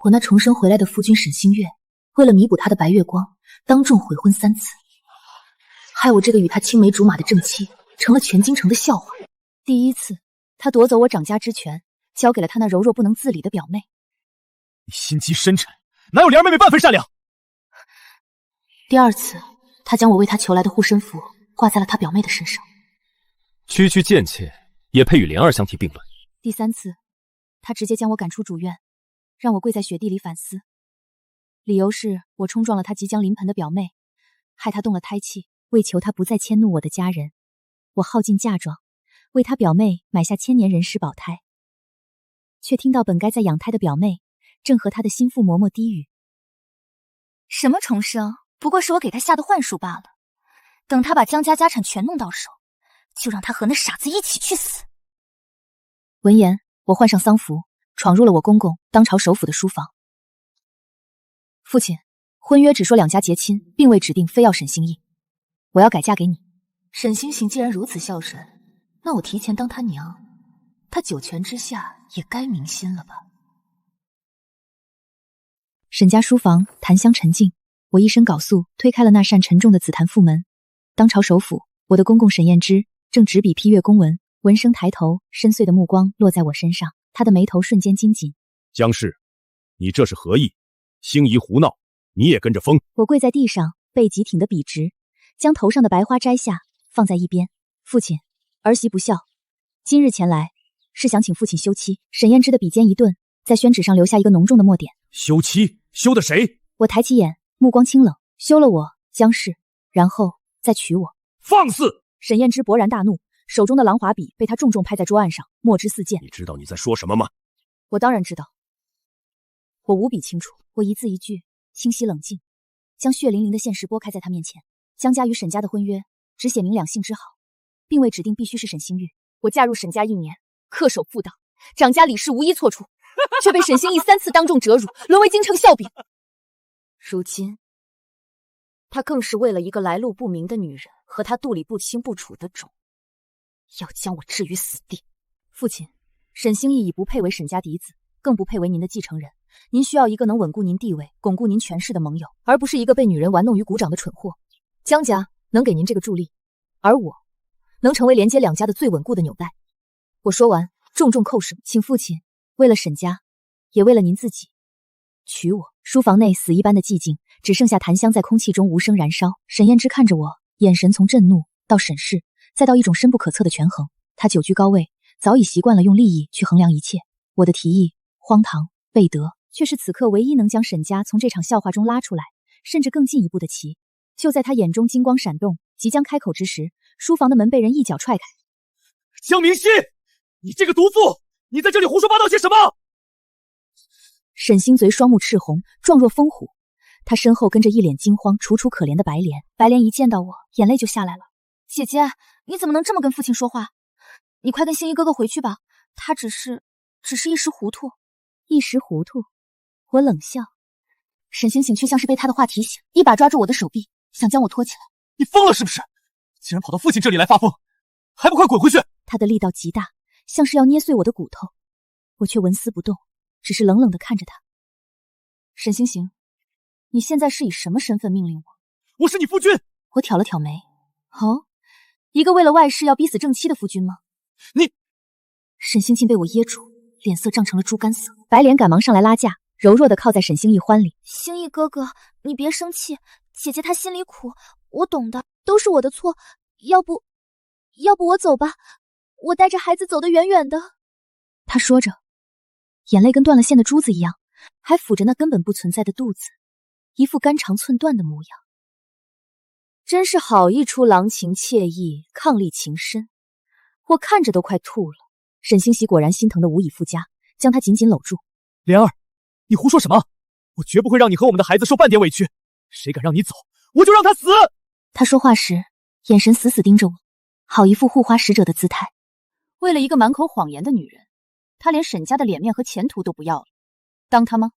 我那重生回来的夫君沈星月，为了弥补他的白月光，当众悔婚3次，害我这个与他青梅竹马的正妻成了全京城的笑话。第一次，他夺走我掌家之权，交给了他那柔弱不能自理的表妹。你心机深沉，哪有莲儿妹妹半分善良？第二次，他将我为他求来的护身符挂在了他表妹的身上。区区贱妾也配与莲儿相提并论？第三次，他直接将我赶出主院，让我跪在雪地里反思，理由是我冲撞了他即将临盆的表妹，害他动了胎气，为求他不再迁怒我的家人，我耗尽嫁妆，为他表妹买下千年人世宝胎，却听到本该在养胎的表妹正和他的心腹嬷嬷低语：什么重生，不过是我给他下的幻术罢了，等他把江家家产全弄到手，就让他和那傻子一起去死。闻言，我换上丧服，闯入了我公公当朝首辅的书房。父亲，婚约只说两家结亲，并未指定非要沈星逸，我要改嫁给你。沈星行既然如此孝顺，那我提前当他娘，他九泉之下也该明心了吧。沈家书房檀香沉静，我一身缟素推开了那扇沉重的紫檀覆门。当朝首辅，我的公公沈彦之正执笔批阅公文，闻声抬头，深邃的目光落在我身上，他的眉头瞬间紧紧。江氏，你这是何意？星移胡闹，你也跟着疯？我跪在地上，背脊挺得笔直，将头上的白花摘下，放在一边。父亲，儿媳不孝，今日前来是想请父亲休妻。沈彦之的笔尖一顿，在宣纸上留下一个浓重的墨点。休妻？休的谁？我抬起眼，目光清冷。休了我，江氏，然后再娶我。放肆！沈彦之勃然大怒，手中的狼华笔被他重重拍在桌案上，墨汁四溅。你知道你在说什么吗？我当然知道，我无比清楚。我一字一句清晰冷静，将血淋淋的现实拨开在他面前。江家与沈家的婚约只写明两姓之好，并未指定必须是沈星玉。我嫁入沈家1年，恪守妇道，掌家李氏无一错处，却被沈星逸3次当众折辱，沦为京城笑柄。如今他更是为了一个来路不明的女人和他肚里不清不楚的种，要将我置于死地。父亲，沈星逸已不配为沈家嫡子，更不配为您的继承人。您需要一个能稳固您地位、巩固您权势的盟友，而不是一个被女人玩弄于股掌的蠢货。江家能给您这个助力，而我能成为连接两家的最稳固的纽带。我说完，重重叩首，请父亲为了沈家，也为了您自己，娶我。书房内死一般的寂静，只剩下檀香在空气中无声燃烧。沈彦之看着我，眼神从震怒到审视，再到一种深不可测的权衡。他久居高位，早已习惯了用利益去衡量一切。我的提议荒唐悖德，却是此刻唯一能将沈家从这场笑话中拉出来，甚至更进一步的棋。就在他眼中金光闪动，即将开口之时，书房的门被人一脚踹开。江明熙，你这个毒妇，你在这里胡说八道些什么？沈星贼双目赤红，状若疯虎，他身后跟着一脸惊慌、楚楚可怜的白莲。白莲一见到我，眼泪就下来了。姐姐，你怎么能这么跟父亲说话？你快跟星一哥哥回去吧，他只是一时糊涂。一时糊涂？我冷笑。沈星醒却像是被他的话提醒，一把抓住我的手臂，想将我拖起来。你疯了是不是？竟然跑到父亲这里来发疯，还不快滚回去！他的力道极大，像是要捏碎我的骨头。我却纹丝不动，只是冷冷地看着他。沈星行，你现在是以什么身份命令我？我是你夫君。我挑了挑眉。哦，一个为了外事要逼死正妻的夫君吗？你……沈星进被我噎住，脸色涨成了猪肝色。白莲赶忙上来拉架，柔弱地靠在沈星逸欢里。星逸哥哥，你别生气，姐姐她心里苦，我懂的，都是我的错。要不我走吧，我带着孩子走得远远的。他说着，眼泪跟断了线的珠子一样，还抚着那根本不存在的肚子，一副肝肠寸断的模样。真是好一出郎情妾意，伉俪情深，我看着都快吐了。沈星喜果然心疼的无以复加，将他紧紧搂住。莲儿，你胡说什么？我绝不会让你和我们的孩子受半点委屈，谁敢让你走，我就让他死！他说话时，眼神死死盯着我，好一副护花使者的姿态。为了一个满口谎言的女人，他连沈家的脸面和前途都不要了，当他吗？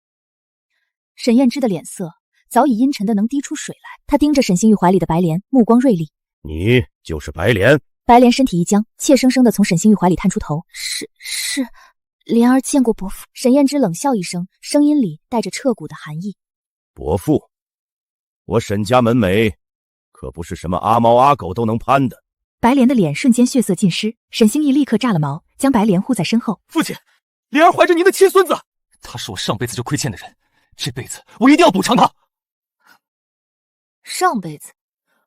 沈燕之的脸色早已阴沉的能滴出水来，他盯着沈星玉怀里的白莲，目光锐利。你就是白莲？白莲身体一僵，怯生生的从沈星玉怀里探出头。是。莲儿见过伯父。沈燕之冷笑一声，声音里带着彻骨的寒意。伯父，我沈家门楣可不是什么阿猫阿狗都能攀的。白莲的脸瞬间血色尽失，沈星逸立刻炸了毛，将白莲护在身后。父亲，莲儿怀着您的亲孙子，他是我上辈子就亏欠的人，这辈子我一定要补偿他。上辈子，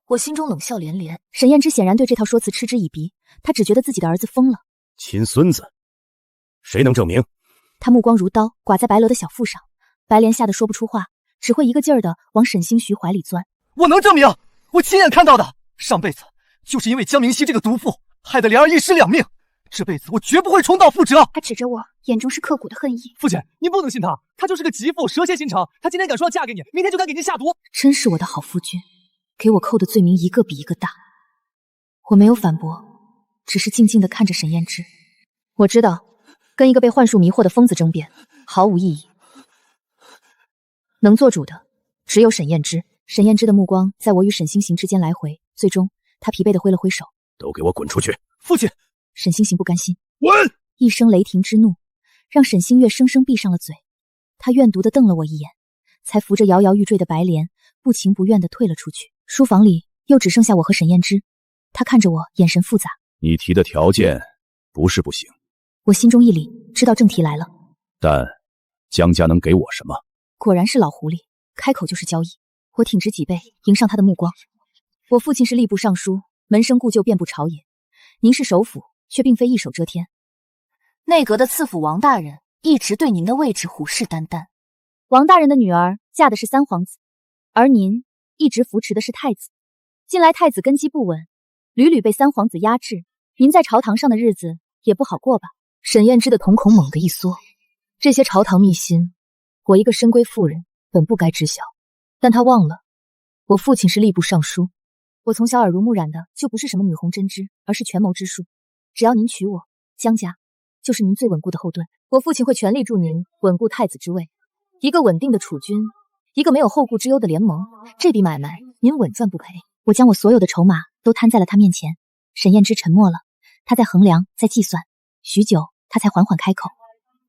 我心中冷笑连连。沈燕之显然对这套说辞嗤之以鼻，他只觉得自己的儿子疯了。亲孙子，谁能证明？他目光如刀，刮在白罗的小腹上。白莲吓得说不出话，只会一个劲儿的往沈星徐怀里钻。我能证明，我亲眼看到的。上辈子就是因为江明熙这个毒妇，害得莲儿一尸两命。这辈子我绝不会重蹈覆辙。他指着我，眼中是刻骨的恨意。父亲，您不能信他，他就是个极妇，蛇蝎心肠。他今天敢说要嫁给你，明天就敢给您下毒。真是我的好夫君，给我扣的罪名一个比一个大。我没有反驳，只是静静地看着沈燕之。我知道，跟一个被幻术迷惑的疯子争辩毫无意义。能做主的只有沈燕之。沈燕之的目光在我与沈星行之间来回，最终他疲惫地挥了挥手：“都给我滚出去！”父亲。沈星行不甘心，滚！一声雷霆之怒，让沈星月生生闭上了嘴。他怨毒地瞪了我一眼，才扶着摇摇欲坠的白莲，不情不愿地退了出去。书房里又只剩下我和沈燕之，他看着我，眼神复杂。你提的条件不是不行，我心中一凛，知道正题来了。但江家能给我什么？果然是老狐狸，开口就是交易。我挺直脊背，迎上他的目光。我父亲是吏部尚书，门生故旧遍布朝野，您是首辅，却并非一手遮天。内阁的次辅王大人一直对您的位置虎视眈眈。王大人的女儿嫁的是三皇子，而您一直扶持的是太子。近来太子根基不稳，屡屡被三皇子压制，您在朝堂上的日子也不好过吧？沈燕之的瞳孔猛地一缩，这些朝堂秘辛，我一个深闺妇人本不该知晓。但他忘了，我父亲是吏部尚书，我从小耳濡目染的就不是什么女红针织，而是权谋之术。只要您娶我，江家就是您最稳固的后盾。我父亲会全力助您稳固太子之位，一个稳定的储君，一个没有后顾之忧的联盟，这笔买卖您稳赚不赔。我将我所有的筹码都摊在了他面前。沈燕之沉默了，他在衡量，在计算，许久，他才缓缓开口：“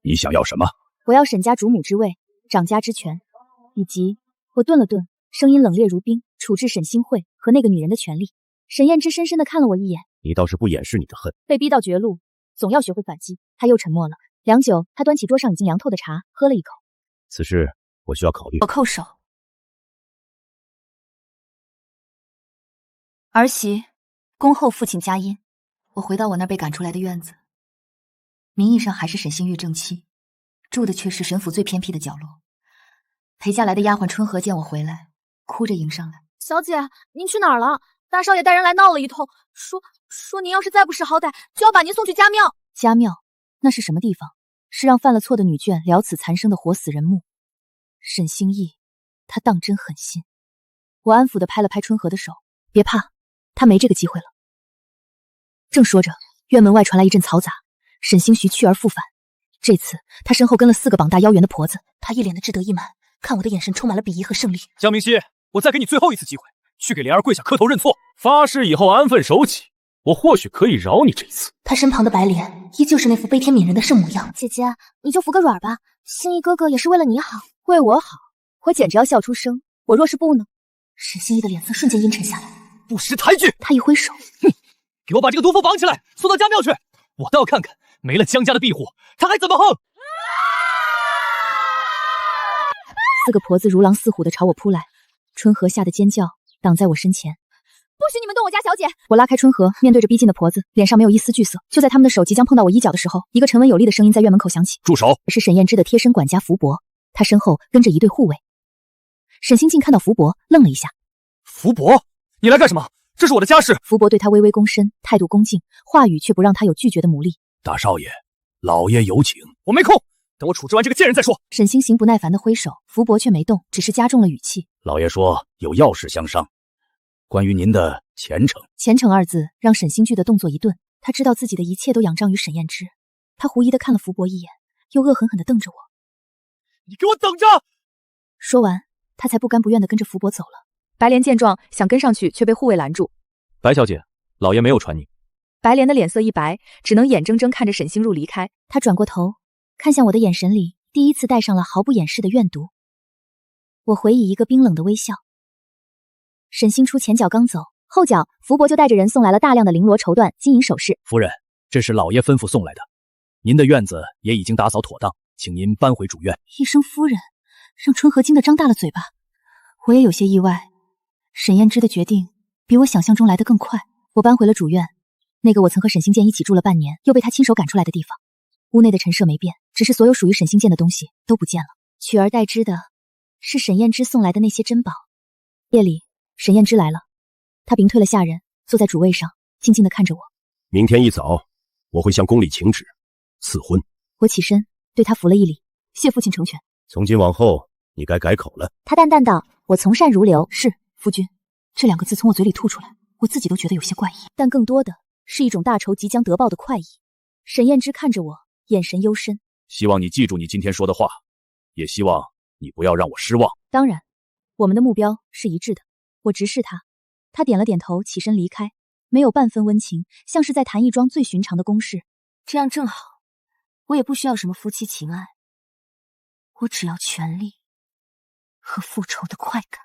你想要什么？”“我要沈家主母之位，长家之权，以及……”我顿了顿，声音冷冽如冰，处置沈星慧和那个女人的权利。沈燕之深深地看了我一眼。你倒是不掩饰你的恨。被逼到绝路，总要学会反击。他又沉默了良久，他端起桌上已经凉透的茶，喝了一口。此事我需要考虑。我叩首。儿媳恭候父亲佳音。我回到我那被赶出来的院子，名义上还是沈星月正妻，住的却是沈府最偏僻的角落。陪嫁来的丫鬟春和见我回来，哭着迎上来：“小姐，您去哪儿了？大少爷带人来闹了一通，说您要是再不识好歹，就要把您送去家庙。”家庙？那是什么地方？是让犯了错的女眷了此残生的活死人墓。沈星逸，他当真狠心。我安抚地拍了拍春和的手：“别怕，他没这个机会了。”正说着，院门外传来一阵嘈杂，沈星徐去而复返。这次他身后跟了4个膀大腰圆的婆子，他一脸的志得意满，看我的眼神充满了鄙夷和胜利。江明熙，我再给你最后一次机会，去给莲儿跪下磕头认错，发誓以后安分守己，我或许可以饶你这一次。他身旁的白莲依旧是那副悲天悯人的圣模样。姐姐，你就服个软吧，星逸哥哥也是为了你好。为我好？我简直要笑出声。我若是不呢？沈星逸的脸色瞬间阴沉下来，不识抬举。他一挥手，哼，给我把这个毒妇绑起来，送到家庙去。我倒要看看，没了江家的庇护，他还怎么横。4个婆子如狼似虎地朝我扑来，春和吓得尖叫，挡在我身前。不许你们动我家小姐！我拉开春和，面对着逼近的婆子，脸上没有一丝惧色。就在他们的手即将碰到我衣角的时候，一个沉稳有力的声音在院门口响起：“住手！”是沈燕之的贴身管家福伯，他身后跟着一队护卫。沈星进看到福伯，愣了一下：“福伯，你来干什么？这是我的家事。”福伯对他微微躬身，态度恭敬，话语却不让他有拒绝的魔力。大少爷，老爷有请。我没空，等我处置完这个贱人再说。沈星行不耐烦地挥手，福伯却没动，只是加重了语气：“老爷说有要事相商，关于您的前程。”前程二字让沈星巨的动作一顿，他知道自己的一切都仰仗于沈燕之。他狐疑地看了福伯一眼，又恶狠狠地瞪着我：“你给我等着！”说完，他才不甘不愿地跟着福伯走了。白莲见状，想跟上去，却被护卫拦住。白小姐，老爷没有传你。白莲的脸色一白，只能眼睁睁看着沈星入离开。他转过头，看向我的眼神里第一次带上了毫不掩饰的怨毒。我回以一个冰冷的微笑。沈星初前脚刚走，后脚福伯就带着人送来了大量的绫罗绸缎、金银首饰。夫人，这是老爷吩咐送来的，您的院子也已经打扫妥当，请您搬回主院。一声夫人，让春和惊得张大了嘴巴。我也有些意外，沈燕之的决定比我想象中来得更快。我搬回了主院，那个我曾和沈星剑一起住了半年，又被他亲手赶出来的地方。屋内的陈设没变，只是所有属于沈星剑的东西都不见了，取而代之的是沈燕之送来的那些珍宝。夜里，沈燕之来了，他屏退了下人，坐在主位上，静静地看着我。明天一早，我会向宫里请旨赐婚。我起身对他扶了一礼，谢父亲成全。从今往后，你该改口了。他淡淡道：“我从善如流。”是，夫君。这两个字从我嘴里吐出来，我自己都觉得有些怪异，但更多的是一种大仇即将得报的快意。沈燕之看着我，眼神幽深。希望你记住你今天说的话，也希望你不要让我失望。当然，我们的目标是一致的。我直视他，他点了点头，起身离开，没有半分温情，像是在谈一桩最寻常的公事。这样正好，我也不需要什么夫妻情爱，我只要权力和复仇的快感。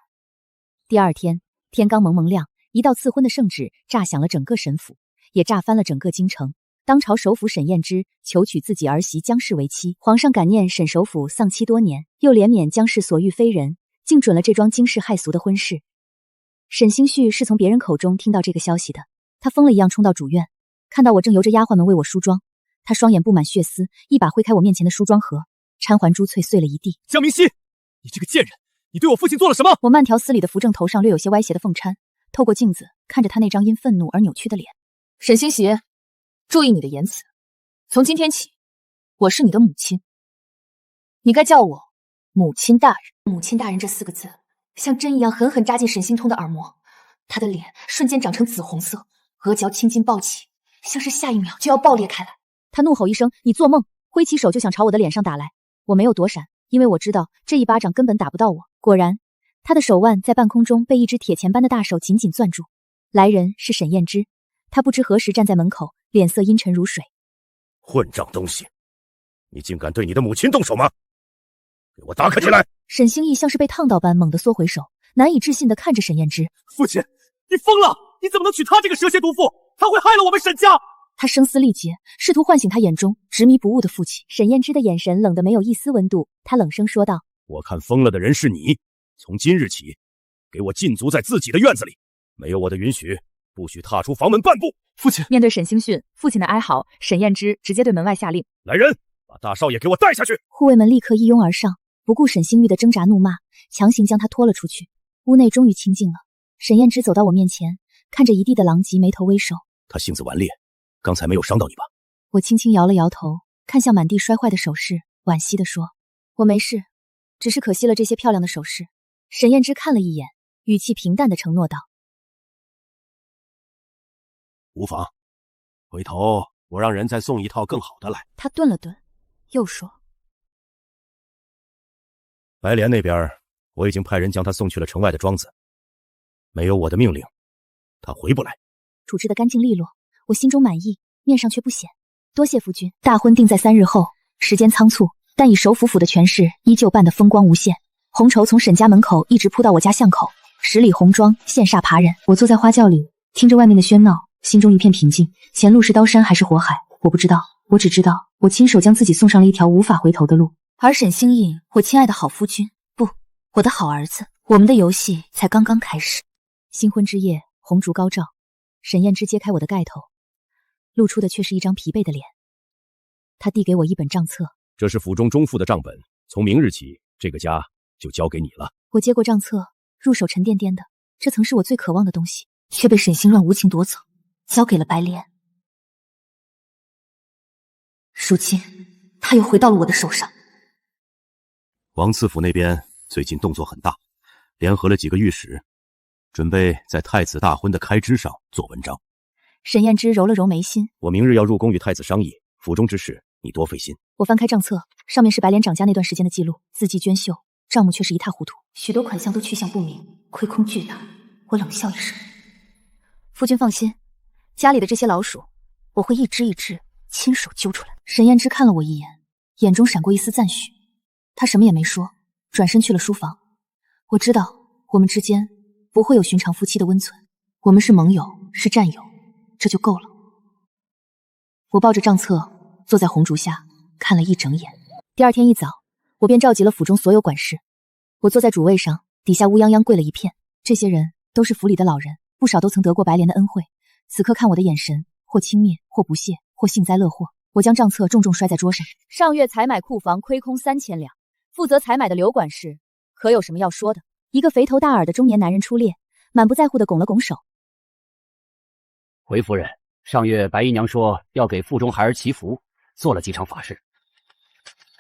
第二天，天刚蒙蒙亮，一道赐婚的圣旨炸响了整个沈府，也炸翻了整个京城。当朝首辅沈燕之求娶自己儿媳姜氏为妻，皇上感念沈首府丧妻多年，又怜悯姜氏所遇非人，竟准了这桩惊世骇俗的婚事。沈星旭是从别人口中听到这个消息的，他疯了一样冲到主院，看到我正由着丫鬟们为我梳妆，他双眼布满血丝，一把挥开我面前的梳妆盒，掺环珠翠碎了一地。江明熙，你这个贱人，你对我父亲做了什么？我慢条斯理的扶正头上略有些歪斜的凤钗，透过镜子看着他那张因愤怒而扭曲的脸。沈星喜，注意你的言辞，从今天起，我是你的母亲，你该叫我母亲大人。母亲大人这4个字像针一样狠狠扎进沈星通的耳膜，他的脸瞬间长成紫红色，额角青筋暴起，像是下一秒就要爆裂开来。他怒吼一声：“你做梦！”挥起手就想朝我的脸上打来。我没有躲闪，因为我知道这一巴掌根本打不到我。果然，他的手腕在半空中被一只铁钳般的大手紧紧攥住。来人是沈燕之，他不知何时站在门口，脸色阴沉如水。混账东西，你竟敢对你的母亲动手吗？给我打开起来！沈星义像是被烫到般猛地缩回手，难以置信地看着沈燕之。父亲，你疯了！你怎么能娶她这个蛇蝎毒妇？她会害了我们沈家！他声嘶力竭，试图唤醒他眼中执迷不悟的父亲。沈燕之的眼神冷得没有一丝温度，他冷声说道：“我看疯了的人是你，从今日起，给我禁足在自己的院子里，没有我的允许，不许踏出房门半步。”父亲面对沈星训父亲的哀嚎，沈燕之直接对门外下令：“来人，把大少爷给我带下去！”护卫们立刻一拥而上，不顾沈星玉的挣扎怒骂，强行将他拖了出去。屋内终于清静了。沈燕之走到我面前，看着一地的狼藉，眉头微皱：“他性子顽劣，刚才没有伤到你吧？”我轻轻摇了摇头，看向满地摔坏的首饰，惋惜地说：“我没事，只是可惜了这些漂亮的首饰。”沈燕之看了一眼，语气平淡地承诺道：“无妨，回头我让人再送一套更好的来。”他顿了顿，又说：“白莲那边，我已经派人将他送去了城外的庄子，没有我的命令，他回不来。”处置得干净利落，我心中满意，面上却不显。多谢夫君。大婚定在3日后，时间仓促，但以首府府的权势依旧办得风光无限。红绸从沈家门口一直铺到我家巷口，10里红妆，羡煞爬人。我坐在花轿里，听着外面的喧闹，心中一片平静。前路是刀山还是火海，我不知道，我只知道我亲手将自己送上了一条无法回头的路。而沈星印，我亲爱的好夫君，不，我的好儿子，我们的游戏才刚刚开始。新婚之夜，红烛高照，沈燕之揭开我的盖头，露出的却是一张疲惫的脸。他递给我一本账册：“这是府中中副的账本，从明日起，这个家就交给你了。”我接过账册，入手沉甸甸的，这曾是我最渴望的东西，却被沈星乱无情夺走，交给了白莲。如今，他又回到了我的手上。王赐府那边最近动作很大，联合了几个御史，准备在太子大婚的开支上做文章。沈燕之揉了揉眉心：“我明日要入宫与太子商议，府中之事你多费心。”我翻开账册，上面是白莲掌家那段时间的记录，字迹娟秀，账目却是一塌糊涂，许多款项都去向不明，亏空巨大。我冷笑一声：“夫君放心，家里的这些老鼠，我会一只一只亲手揪出来。”沈燕之看了我一眼，眼中闪过一丝赞许。他什么也没说，转身去了书房。我知道我们之间不会有寻常夫妻的温存，我们是盟友，是战友，这就够了。我抱着账册坐在红烛下看了一整眼。第二天一早，我便召集了府中所有管事。我坐在主位上，底下乌泱泱跪了一片。这些人都是府里的老人，不少都曾得过白莲的恩惠。此刻看我的眼神，或轻蔑，或不屑，或幸灾乐祸。我将账册重重摔在桌上。上月采买库房亏空3000两，负责采买的刘管事可有什么要说的？一个肥头大耳的中年男人出列，满不在乎地拱了拱手。回夫人，上月白姨娘说要给腹中孩儿祈福，做了几场法事，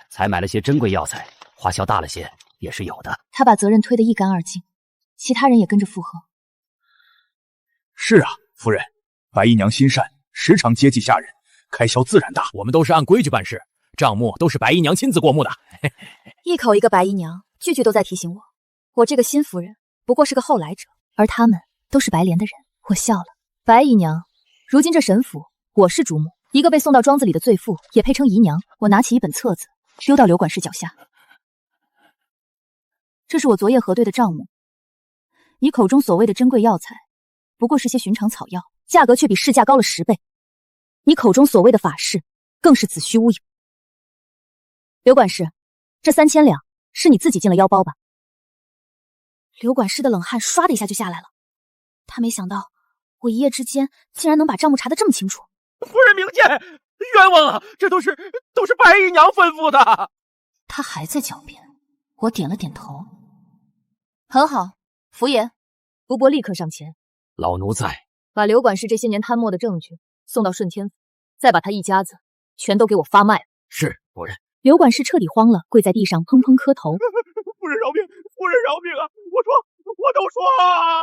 采买了些珍贵药材，花销大了些也是有的。他把责任推得一干二净，其他人也跟着附和。是啊，夫人，白姨娘心善，时常接济下人，开销自然大。我们都是按规矩办事，账目都是白姨娘亲自过目的。一口一个白姨娘，句句都在提醒我，我这个新夫人不过是个后来者，而他们都是白莲的人。我笑了。白姨娘，如今这沈府，我是主母，一个被送到庄子里的罪妇也配称姨娘。我拿起一本册子，丢到刘管事脚下。这是我昨夜核对的账目，你口中所谓的珍贵药材，不过是些寻常草药，价格却比市价高了10倍。你口中所谓的法事，更是子虚乌有。刘管事，这3000两是你自己进了腰包吧？刘管事的冷汗唰的一下就下来了，他没想到我一夜之间竟然能把账目查得这么清楚。夫人明鉴，冤枉啊！这都是白姨娘吩咐的。他还在狡辩，我点了点头。很好，福爷，福伯立刻上前。老奴在。把刘管事这些年贪墨的证据送到顺天府，再把他一家子全都给我发卖了。是，夫人。刘管事彻底慌了，跪在地上砰砰磕头。夫人饶命！夫人饶命啊！我都说啊！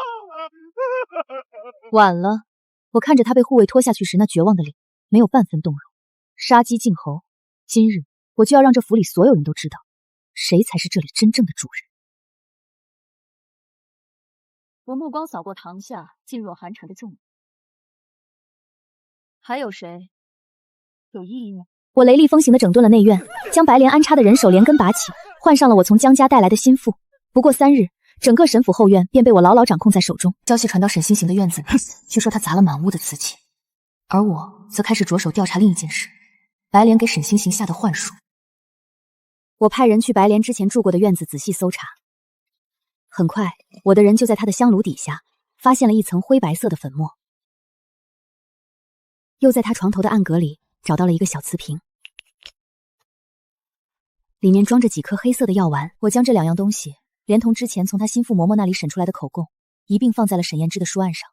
晚了，我看着他被护卫拖下去时那绝望的脸，没有半分动容，杀鸡儆猴。今日我就要让这府里所有人都知道，谁才是这里真正的主人。我目光扫过堂下噤若寒蝉的众人，还有谁有异议吗？我雷厉风行地整顿了内院，将白莲安插的人手连根拔起，换上了我从江家带来的心腹。不过3日，整个沈府后院便被我牢牢掌控在手中。消息传到沈星行的院子里，据说他砸了满屋的瓷器，而我则开始着手调查另一件事：白莲给沈星行下的幻术。我派人去白莲之前住过的院子仔细搜查，很快，我的人就在他的香炉底下发现了一层灰白色的粉末，又在他床头的暗格里找到了一个小瓷瓶，里面装着几颗黑色的药丸。我将这2样东西连同之前从他心腹嬷嬷那里审出来的口供一并放在了沈燕之的书案上。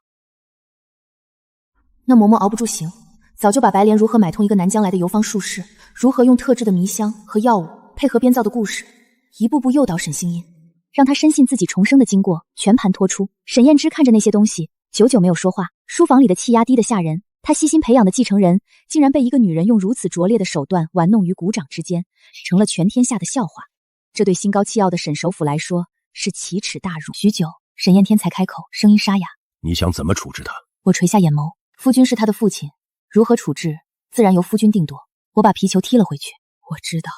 那嬷嬷熬不住刑，早就把白莲如何买通一个南疆来的游方术士，如何用特制的迷香和药物配合编造的故事，一步步诱导沈星音，让他深信自己重生的经过，全盘托出。沈燕之看着那些东西，久久没有说话。书房里的气压低得吓人，他悉心培养的继承人，竟然被一个女人用如此拙劣的手段玩弄于股掌之间，成了全天下的笑话。这对心高气傲的沈首府来说是奇耻大辱。许久，沈燕天才开口，声音沙哑：“你想怎么处置他？”我垂下眼眸，夫君是他的父亲，如何处置，自然由夫君定夺。我把皮球踢了回去。我知道，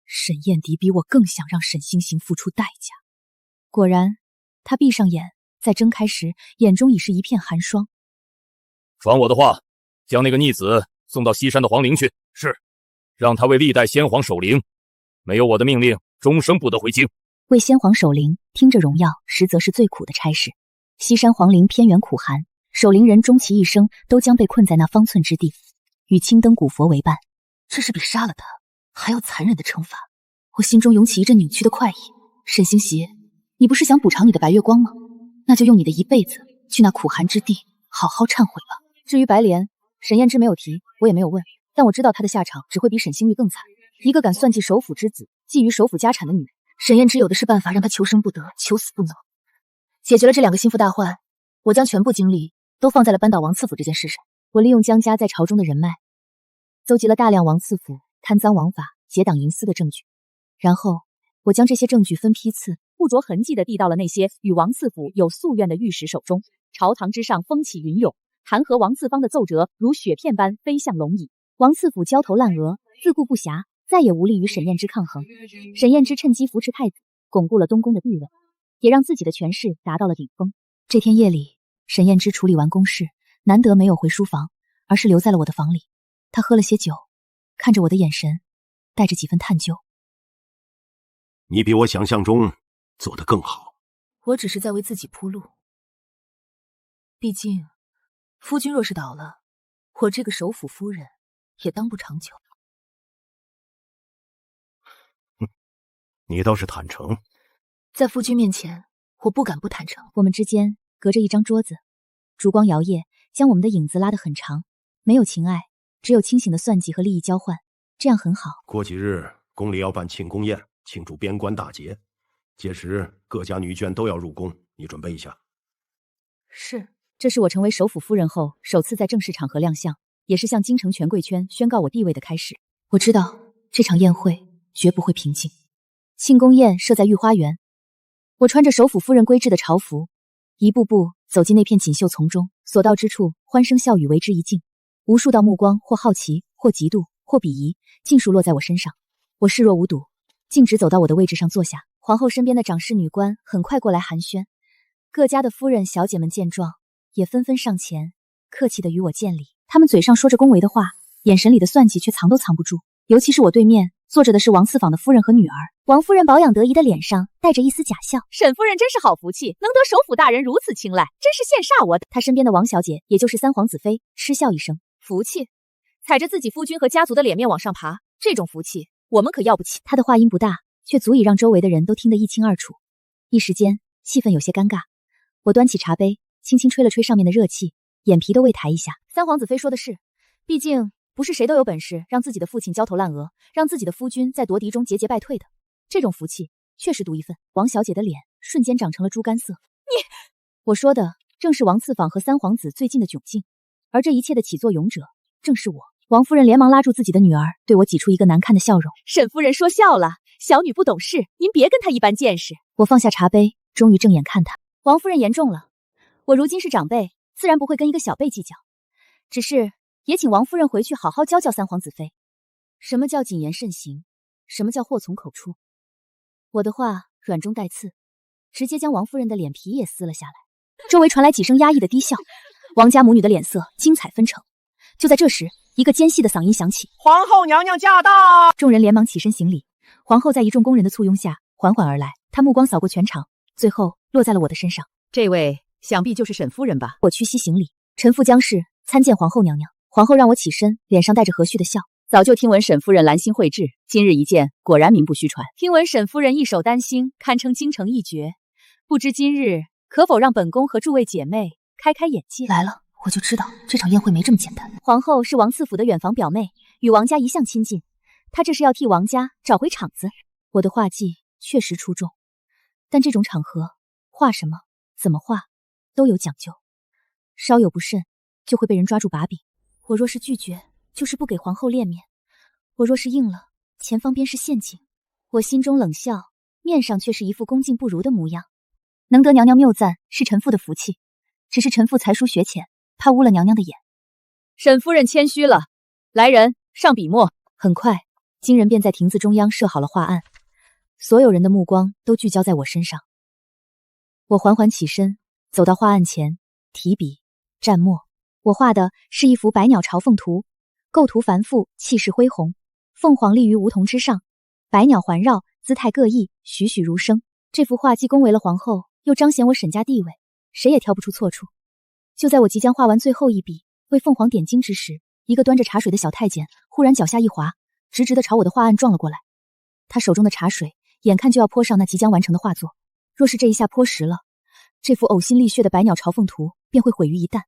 沈燕迪比我更想让沈星行付出代价。果然，他闭上眼，在睁开时，眼中已是一片寒霜。传我的话，将那个逆子送到西山的皇陵去。是，让他为历代先皇守灵，没有我的命令，终生不得回京。为先皇守灵，听着荣耀，实则是最苦的差事。西山皇陵偏远苦寒，守灵人终其一生都将被困在那方寸之地，与青灯古佛为伴。这是比杀了他还要残忍的惩罚。我心中涌起一阵扭曲的快意。沈星袭，你不是想补偿你的白月光吗？那就用你的一辈子去那苦寒之地好好忏悔吧。至于白莲，沈燕之没有提，我也没有问，但我知道她的下场只会比沈星玉更惨。一个敢算计首府之子，觊觎首府家产的女人，沈燕之有的是办法让她求生不得，求死不能。解决了这2个心腹大患，我将全部精力都放在了扳倒王赐府这件事上。我利用江家在朝中的人脉，搜集了大量王赐府贪赃枉法、结党营私的证据，然后我将这些证据分批次不着痕迹地递到了那些与王赐府有夙愿的御史手中。朝堂之上风起云涌，弹劾王赐方的奏折如雪片般飞向龙椅。王赐府焦头烂额，自顾不暇，再也无力与沈燕之抗衡。沈燕之趁机扶持太子，巩固了东宫的地位，也让自己的权势达到了顶峰。这天夜里，沈燕之处理完公事，难得没有回书房，而是留在了我的房里。她喝了些酒，看着我的眼神带着几分探究。你比我想象中做得更好。我只是在为自己铺路。毕竟，夫君若是倒了，我这个首辅夫人也当不长久。你倒是坦诚。在夫君面前，我不敢不坦诚。我们之间隔着一张桌子，烛光摇曳，将我们的影子拉得很长。没有情爱，只有清醒的算计和利益交换，这样很好。过几日宫里要办庆功宴，庆祝边关大捷，届时各家女眷都要入宫，你准备一下。是，这是我成为首辅夫人后首次在正式场合亮相，也是向京城权贵圈宣告我地位的开始。我知道这场宴会绝不会平静。庆功宴设在御花园，我穿着首辅夫人规制的朝服，一步步走进那片锦绣丛中，所到之处欢声笑语为之一静，无数道目光或好奇，或嫉妒，或鄙夷，尽数落在我身上。我视若无睹，径直走到我的位置上坐下。皇后身边的长侍女官很快过来寒暄，各家的夫人小姐们见状，也纷纷上前，客气地与我见礼。他们嘴上说着恭维的话，眼神里的算计却藏都藏不住。尤其是我对面坐着的是王四坊的夫人和女儿。王夫人保养得宜的脸上带着一丝假笑，沈夫人真是好福气，能得首辅大人如此青睐，真是羡煞我的。她身边的王小姐，也就是三皇子妃，嗤笑一声，福气，踩着自己夫君和家族的脸面往上爬，这种福气我们可要不起。她的话音不大，却足以让周围的人都听得一清二楚。一时间气氛有些尴尬，我端起茶杯，轻轻吹了吹上面的热气，眼皮都未抬一下。三皇子妃说的是，毕竟不是谁都有本事让自己的父亲焦头烂额，让自己的夫君在夺嫡中节节败退的，这种福气确实独一份。王小姐的脸瞬间长成了猪肝色。我说的正是王次坊和三皇子最近的窘境，而这一切的起作俑者正是我。王夫人连忙拉住自己的女儿，对我挤出一个难看的笑容。沈夫人说笑了，小女不懂事，您别跟她一般见识。我放下茶杯，终于正眼看她。王夫人言重了，我如今是长辈，自然不会跟一个小辈计较，只是也请王夫人回去好好教教三皇子妃，什么叫谨言慎行，什么叫祸从口出。我的话软中带刺，直接将王夫人的脸皮也撕了下来。周围传来几声压抑的低笑，王家母女的脸色精彩纷呈。就在这时，一个尖细的嗓音响起：“皇后娘娘驾到！”众人连忙起身行礼。皇后在一众宫人的簇拥下缓缓而来，她目光扫过全场，最后落在了我的身上。这位想必就是沈夫人吧？我屈膝行礼，臣妇将氏参见皇后娘娘。皇后让我起身，脸上带着和煦的笑。早就听闻沈夫人兰心蕙质，今日一见，果然名不虚传。听闻沈夫人一手丹心，堪称京城一绝，不知今日可否让本宫和诸位姐妹开开眼界？来了，我就知道这场宴会没这么简单。皇后是王次府的远房表妹，与王家一向亲近，她这是要替王家找回场子。我的画技确实出众，但这种场合画什么怎么画都有讲究，稍有不慎就会被人抓住把柄。我若是拒绝，就是不给皇后脸面；我若是应了，前方便是陷阱。我心中冷笑，面上却是一副恭敬不如的模样。能得娘娘谬赞是臣妇的福气，只是臣妇才疏学浅，怕污了娘娘的眼。沈夫人谦虚了，来人，上笔墨。很快，金人便在亭子中央设好了画案，所有人的目光都聚焦在我身上。我缓缓起身，走到画案前，提笔蘸墨。我画的是一幅百鸟朝凤图，构图繁复，气势恢宏，凤凰立于梧桐之上，百鸟环绕，姿态各异，栩栩如生。这幅画既恭维了皇后，又彰显我沈家地位，谁也挑不出错处。就在我即将画完最后一笔，为凤凰点睛之时，一个端着茶水的小太监忽然脚下一滑，直直地朝我的画案撞了过来。他手中的茶水眼看就要泼上那即将完成的画作，若是这一下泼实了，这幅呕心沥血的百鸟朝凤图便会毁于一旦。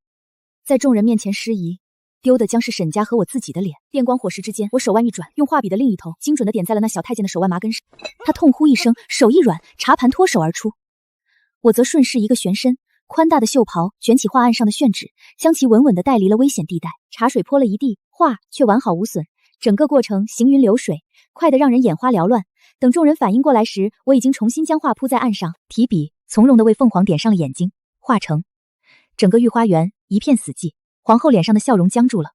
在众人面前失仪，丢的将是沈家和我自己的脸。电光火石之间，我手腕一转，用画笔的另一头精准地点在了那小太监的手腕麻根上。他痛呼一声，手一软，茶盘脱手而出。我则顺势一个旋身，宽大的袖袍卷起画案上的宣纸，将其稳稳地带离了危险地带。茶水泼了一地，画却完好无损。整个过程行云流水，快得让人眼花缭乱。等众人反应过来时，我已经重新将画铺在案上，提笔从容地为凤凰点上了眼睛。画成，整个御花园一片死寂，皇后脸上的笑容僵住了，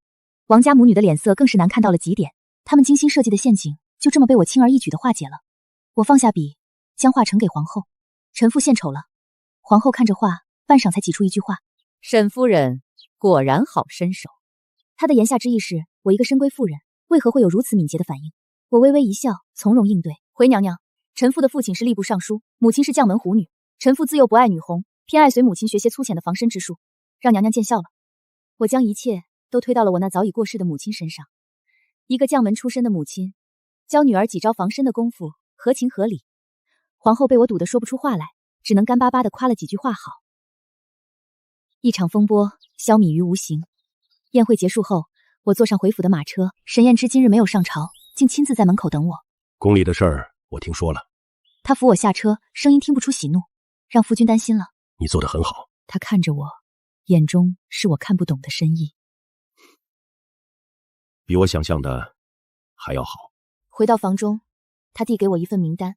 王家母女的脸色更是难看到了极点。他们精心设计的陷阱就这么被我轻而易举的化解了。我放下笔，将画呈给皇后。臣妇献丑了。皇后看着画，半晌才挤出一句话：沈夫人果然好身手。她的言下之意是，我一个深闺妇人，为何会有如此敏捷的反应？我微微一笑，从容应对。回娘娘，臣妇的父亲是吏部尚书，母亲是将门虎女。臣妇自幼不爱女红，偏爱随母亲学些粗浅的防身之术，让娘娘见笑了。我将一切都推到了我那早已过世的母亲身上。一个将门出身的母亲，教女儿几招防身的功夫，合情合理。皇后被我堵得说不出话来，只能干巴巴地夸了几句话好。一场风波消弭于无形。宴会结束后，我坐上回府的马车。沈燕之今日没有上朝，竟亲自在门口等我。宫里的事儿我听说了。他扶我下车，声音听不出喜怒，让夫君担心了。你做得很好。他看着我，眼中是我看不懂的深意。比我想象的还要好。回到房中，他递给我一份名单。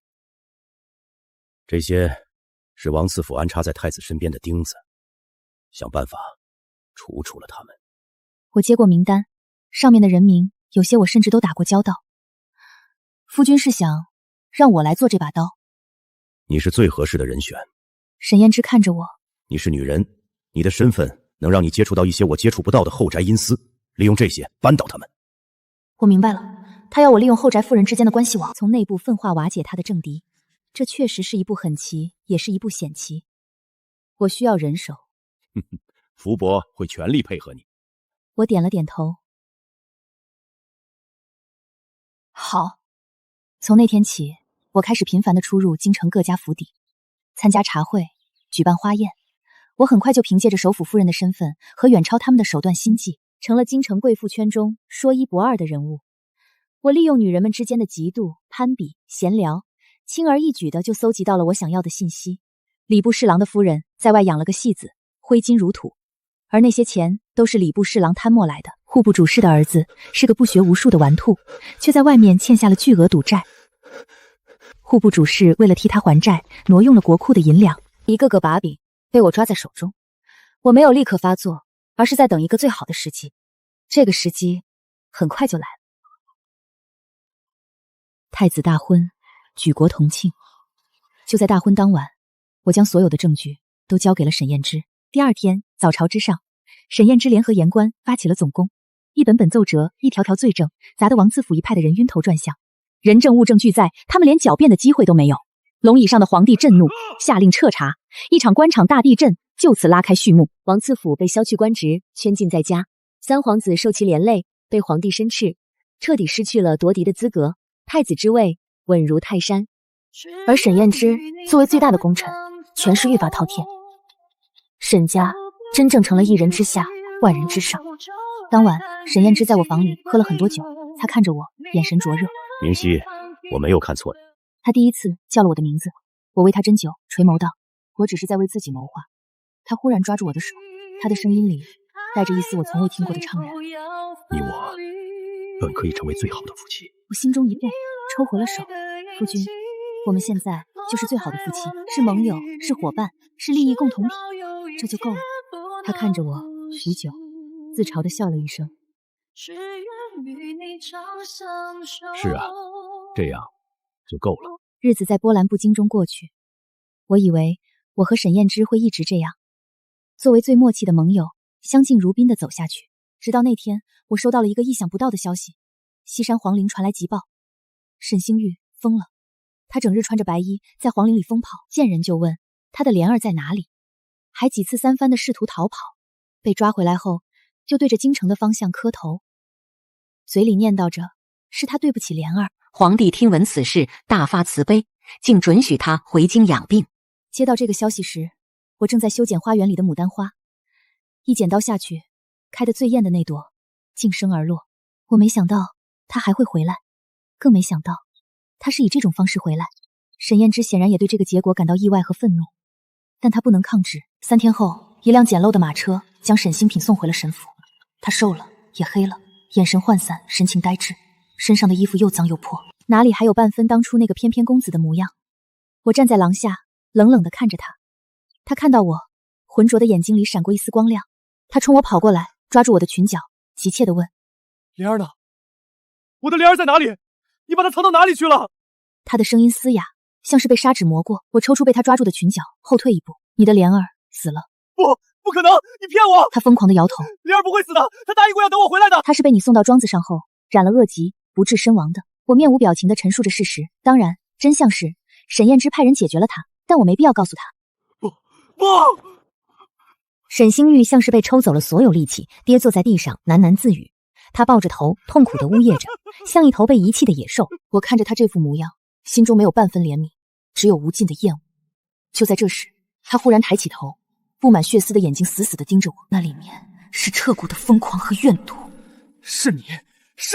这些是王赐府安插在太子身边的钉子，想办法除了他们。我接过名单，上面的人名有些我甚至都打过交道。夫君是想让我来做这把刀？你是最合适的人选。沈燕之看着我。你是女人，你的身份能让你接触到一些我接触不到的后宅阴私，利用这些扳倒他们。我明白了，他要我利用后宅妇人之间的关系网，从内部分化瓦解他的政敌。这确实是一步狠棋，也是一步险棋。我需要人手。福伯会全力配合你。我点了点头。好。从那天起，我开始频繁地出入京城各家府邸，参加茶会，举办花宴。我很快就凭借着首府夫人的身份和远超他们的手段心计，成了京城贵妇圈中说一不二的人物。我利用女人们之间的嫉妒、攀比、闲聊，轻而易举的就搜集到了我想要的信息。礼部侍郎的夫人在外养了个戏子，挥金如土，而那些钱都是礼部侍郎贪墨来的。户部主事的儿子是个不学无术的纨绔，却在外面欠下了巨额赌债。户部主事为了替他还债，挪用了国库的银两，一个个把柄被我抓在手中。我没有立刻发作，而是在等一个最好的时机。这个时机很快就来了。太子大婚，举国同庆。就在大婚当晚，我将所有的证据都交给了沈燕之。第二天早朝之上，沈燕之联合言官发起了总攻，一本本奏折，一条条罪证，砸得王赐府一派的人晕头转向。人证物证俱在，他们连狡辩的机会都没有。龙椅上的皇帝震怒，下令彻查，一场官场大地震就此拉开序幕。王赐府被削去官职，圈禁在家，三皇子受其连累，被皇帝申斥，彻底失去了夺嫡的资格，太子之位稳如泰山。而沈燕之作为最大的功臣，权势愈发滔天，沈家真正成了一人之下，万人之上。当晚，沈燕之在我房里喝了很多酒，他看着我，眼神灼热。明熙，我没有看错你。他第一次叫了我的名字，我为他斟酒，垂眸道：“我只是在为自己谋划。”他忽然抓住我的手，他的声音里带着一丝我从未听过的怅然。你我本可以成为最好的夫妻。我心中一动，抽回了手。夫君，我们现在就是最好的夫妻，是盟友，是伙伴，是利益共同体，这就够了。他看着我，许久，自嘲地笑了一声。是啊，这样就够了。日子在波澜不惊中过去，我以为我和沈燕之会一直这样，作为最默契的盟友，相敬如宾地走下去。直到那天，我收到了一个意想不到的消息，西山皇陵传来急报，沈星玉疯了。他整日穿着白衣在皇陵里疯跑，见人就问他的莲儿在哪里，还几次三番地试图逃跑，被抓回来后就对着京城的方向磕头，嘴里念叨着是他对不起莲儿。皇帝听闻此事，大发慈悲，竟准许他回京养病。接到这个消息时，我正在修剪花园里的牡丹花，一剪刀下去，开得最艳的那朵应声而落。我没想到他还会回来，更没想到他是以这种方式回来。沈燕之显然也对这个结果感到意外和愤怒，但他不能抗旨。3天后，一辆简陋的马车将沈星品送回了沈府。他瘦了，也黑了，眼神涣散，神情呆滞，身上的衣服又脏又破，哪里还有半分当初那个翩翩公子的模样。我站在廊下，冷冷地看着他。他看到我，浑浊的眼睛里闪过一丝光亮。他冲我跑过来，抓住我的裙角，急切地问：“莲儿呢？我的莲儿在哪里？你把他藏到哪里去了？他的声音嘶哑，像是被砂纸磨过。我抽出被他抓住的裙角，后退一步。你的莲儿死了。不可能，你骗我！他疯狂地摇头。莲儿不会死的，他答应过要等我回来的。他是被你送到庄子上后染了恶疾，不治身亡的。我面无表情地陈述着事实。当然，真相是沈燕之派人解决了他，但我没必要告诉他。不！沈星玉像是被抽走了所有力气，跌坐在地上喃喃自语。他抱着头，痛苦地呜咽着，像一头被遗弃的野兽。我看着他这副模样，心中没有半分怜悯，只有无尽的厌恶。就在这时，他忽然抬起头，布满血丝的眼睛死死地盯着我，那里面是彻骨的疯狂和怨毒。是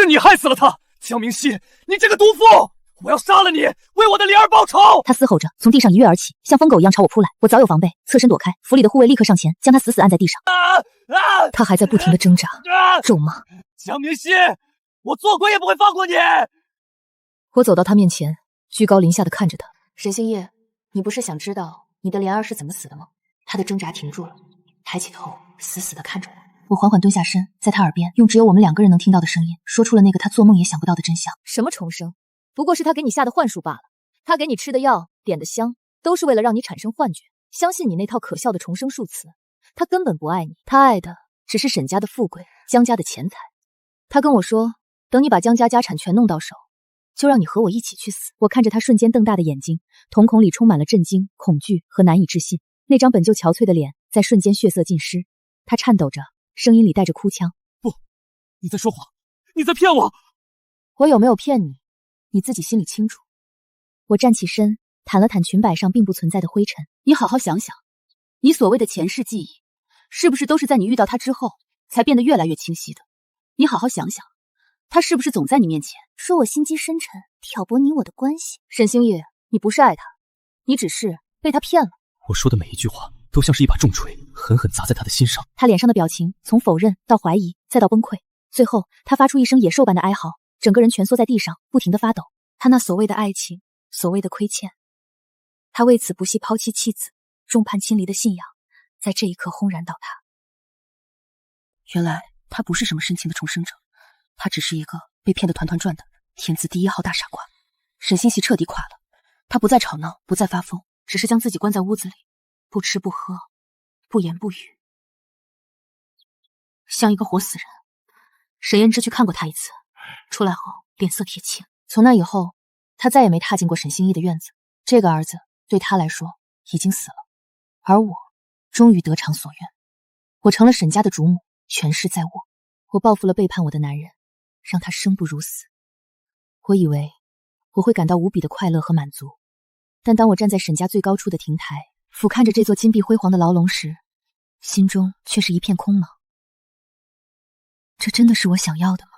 你害死了他，江明熙，你这个毒妇！我要杀了你，为我的莲儿报仇！他嘶吼着，从地上一跃而起，像疯狗一样朝我扑来。我早有防备，侧身躲开，府里的护卫立刻上前，将他死死按在地上。他还在不停地挣扎，咒骂。江明熙，我做鬼也不会放过你！我走到他面前，居高临下地看着他。沈星夜，你不是想知道你的莲儿是怎么死的吗？他的挣扎停住了，抬起头，死死地看着我。我缓缓蹲下身，在他耳边用只有我们两个人能听到的声音，说出了那个他做梦也想不到的真相。什么重生？不过是他给你下的幻术罢了。他给你吃的药，点的香，都是为了让你产生幻觉，相信你那套可笑的重生术词。他根本不爱你，他爱的只是沈家的富贵，江家的钱财。他跟我说，等你把江家家产全弄到手，就让你和我一起去死。我看着他瞬间瞪大的眼睛，瞳孔里充满了震惊、恐惧和难以置信。那张本就憔悴的脸在瞬间血色尽失，他颤抖着，声音里带着哭腔：不，你在说谎，你在骗我！我有没有骗你，你自己心里清楚。我站起身，掸了掸裙摆上并不存在的灰尘。你好好想想，你所谓的前世记忆，是不是都是在你遇到他之后才变得越来越清晰的？你好好想想，他是不是总在你面前说我心机深沉，挑拨你我的关系？沈星夜，你不是爱他，你只是被他骗了。我说的每一句话都像是一把重锤，狠狠砸在他的心上。他脸上的表情从否认到怀疑，再到崩溃，最后他发出一声野兽般的哀嚎，整个人蜷缩在地上，不停地发抖。他那所谓的爱情，所谓的亏欠，他为此不惜抛妻弃子，众叛亲离的信仰，在这一刻轰然倒塌。原来他不是什么深情的重生者，他只是一个被骗得团团转的天字第1号大傻瓜。沈星系彻底垮了，他不再吵闹，不再发疯，只是将自己关在屋子里，不吃不喝，不言不语，像一个活死人。沈燕之去看过他一次，出来后脸色铁青。从那以后，他再也没踏进过沈星逸的院子。这个儿子对他来说已经死了，而我终于得偿所愿，我成了沈家的主母，权势在握。我报复了背叛我的男人，让他生不如死。我以为我会感到无比的快乐和满足，但当我站在沈家最高处的亭台，俯瞰着这座金碧辉煌的牢笼时，心中却是一片空茫。这真的是我想要的吗？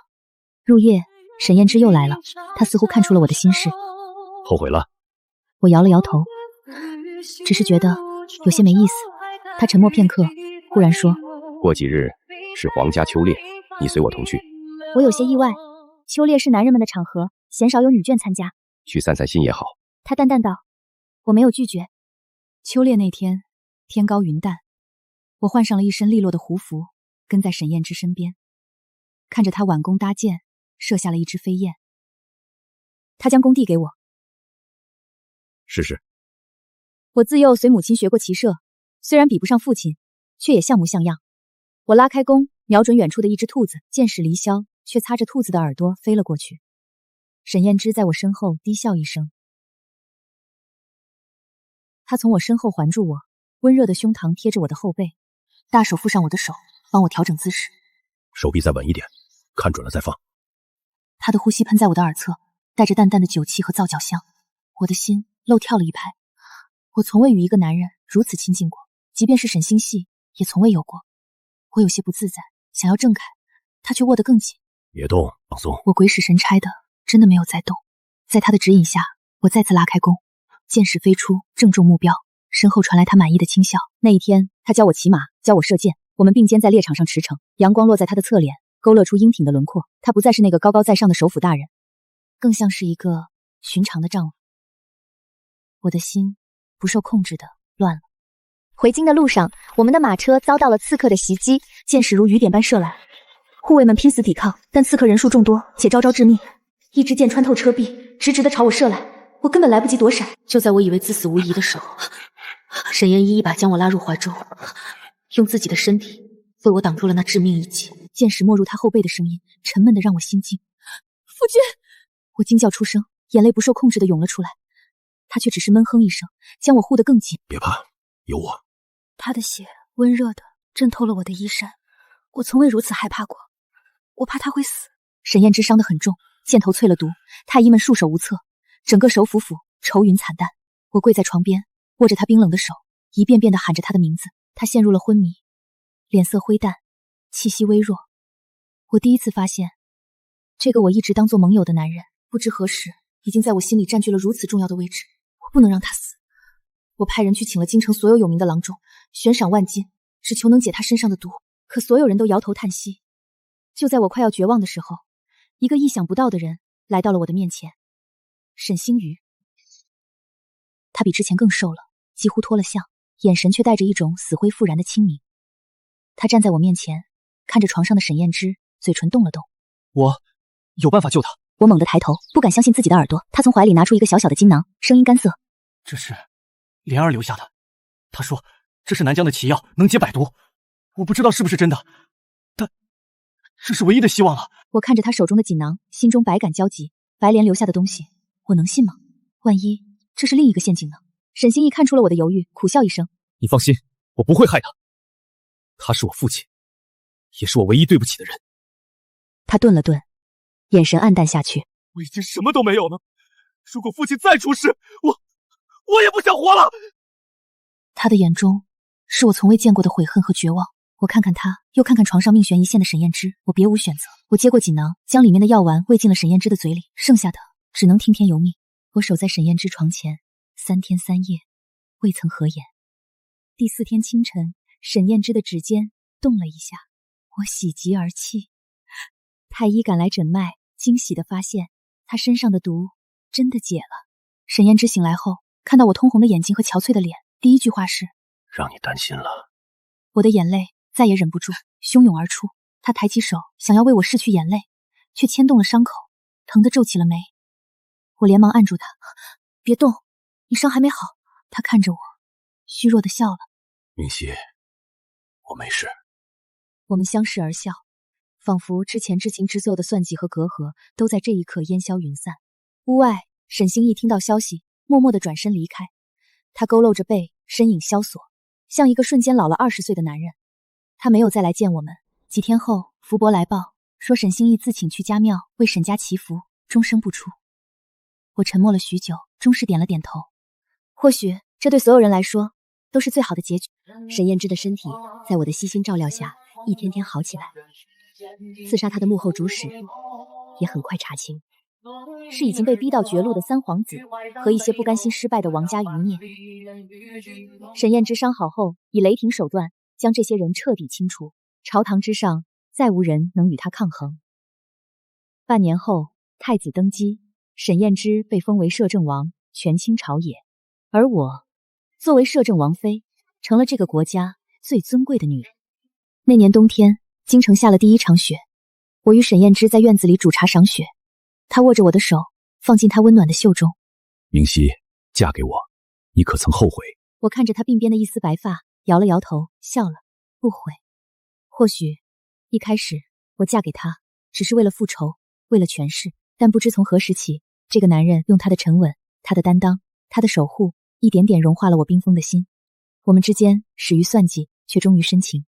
入夜，沈燕之又来了，她似乎看出了我的心事。后悔了？我摇了摇头，只是觉得有些没意思。她沉默片刻，忽然说：过几日是皇家秋猎，你随我同去。我有些意外，秋猎是男人们的场合，鲜少有女眷参加。去散散心也好。她淡淡道。我没有拒绝。秋猎那天，天高云淡，我换上了一身利落的胡服，跟在沈燕之身边，看着她挽弓搭箭，射下了一只飞燕。她将弓递给我。试试。我自幼随母亲学过骑射，虽然比不上父亲，却也像模像样。我拉开弓，瞄准远处的一只兔子，箭矢离梢，却擦着兔子的耳朵飞了过去。沈燕之在我身后低笑一声，她从我身后环住我，温热的胸膛贴着我的后背，大手附上我的手，帮我调整姿势。手臂再稳一点，看准了再放。她的呼吸喷在我的耳侧，带着淡淡的酒气和皂角香。我的心漏跳了一拍。我从未与一个男人如此亲近过，即便是沈星系，也从未有过。我有些不自在，想要挣开，他却握得更紧。别动，放松。我鬼使神差的，真的没有再动。在他的指引下，我再次拉开弓，箭矢飞出，正中目标。身后传来他满意的轻笑。那一天，他教我骑马，教我射箭，我们并肩在猎场上驰骋。阳光落在他的侧脸，勾勒出英挺的轮廓。他不再是那个高高在上的首府大人，更像是一个寻常的丈夫。我的心不受控制的乱了。回京的路上，我们的马车遭到了刺客的袭击，箭矢如雨点般射来。护卫们拼死抵抗，但刺客人数众多，且招招致命。一支箭穿透车壁，直直的朝我射来，我根本来不及躲闪。就在我以为自死无疑的时候，沈燕一把将我拉入怀中，用自己的身体为我挡住了那致命一击。箭矢没入他后背的声音，沉闷的让我心惊。夫君！我惊叫出声，眼泪不受控制的涌了出来。他却只是闷哼一声，将我护得更紧。别怕，有我。他的血温热的震透了我的衣衫，我从未如此害怕过。我怕他会死。沈燕之伤得很重，箭头淬了毒，太医们束手无策，整个首府府愁云惨淡。我跪在床边，握着他冰冷的手，一遍遍地喊着他的名字。他陷入了昏迷，脸色灰淡，气息微弱。我第一次发现，这个我一直当作盟友的男人，不知何时已经在我心里占据了如此重要的位置。我不能让他死。我派人去请了京城所有有名的郎中，悬赏万金，只求能解他身上的毒。可所有人都摇头叹息。就在我快要绝望的时候，一个意想不到的人来到了我的面前。沈星瑜。他比之前更瘦了，几乎脱了相，眼神却带着一种死灰复燃的清明。他站在我面前，看着床上的沈燕之，嘴唇动了动。我有办法救他。我猛地抬头，不敢相信自己的耳朵。他从怀里拿出一个小小的金囊，声音干涩：这是莲儿留下的，她说这是南疆的奇药，能解百毒。我不知道是不是真的，但这是唯一的希望了。我看着他手中的锦囊，心中百感交集。白莲留下的东西，我能信吗？万一这是另一个陷阱呢？沈星逸看出了我的犹豫，苦笑一声：你放心，我不会害他。他是我父亲，也是我唯一对不起的人。他顿了顿，眼神黯淡下去。我已经什么都没有了，如果父亲再出事，我也不想活了。他的眼中是我从未见过的悔恨和绝望。我看看他，又看看床上命悬一线的沈燕之，我别无选择。我接过锦囊，将里面的药丸喂进了沈燕之的嘴里，剩下的只能听天由命。我守在沈燕之床前3天3夜，未曾合眼。第4天清晨，沈燕之的指尖动了一下，我喜极而泣。太医赶来诊脉，惊喜地发现他身上的毒真的解了。沈燕之醒来后，看到我通红的眼睛和憔悴的脸，第一句话是：让你担心了。我的眼泪再也忍不住，汹涌而出。他抬起手，想要为我拭去眼泪，却牵动了伤口，疼得皱起了眉。我连忙按住他：别动，你伤还没好。他看着我，虚弱地笑了。明熙，我没事。我们相视而笑，仿佛之前知情知所有的算计和隔阂都在这一刻烟消云散。屋外，沈星逸听到消息，默默地转身离开。他佝偻着背，身影萧索，像一个瞬间老了20岁的男人。他没有再来见我们。几天后，福伯来报说沈星逸自请去家庙为沈家祈福，终生不出。我沉默了许久，终是点了点头。或许这对所有人来说都是最好的结局。沈燕之的身体在我的悉心照料下一天天好起来。刺杀他的幕后主使也很快查清，是已经被逼到绝路的三皇子和一些不甘心失败的王家余孽。沈燕之伤好后，以雷霆手段将这些人彻底清除，朝堂之上再无人能与他抗衡。半年后，太子登基，沈燕之被封为摄政王，权倾朝野。而我作为摄政王妃，成了这个国家最尊贵的女人。那年冬天，京城下了第一场雪，我与沈燕之在院子里煮茶赏雪。她握着我的手，放进她温暖的袖中。明熙，嫁给我，你可曾后悔？我看着她鬓边的一丝白发，摇了摇头，笑了，不悔。或许一开始我嫁给他只是为了复仇，为了权势，但不知从何时起，这个男人用他的沉稳，他的担当，他的守护，一点点融化了我冰封的心。我们之间始于算计，却终于深情。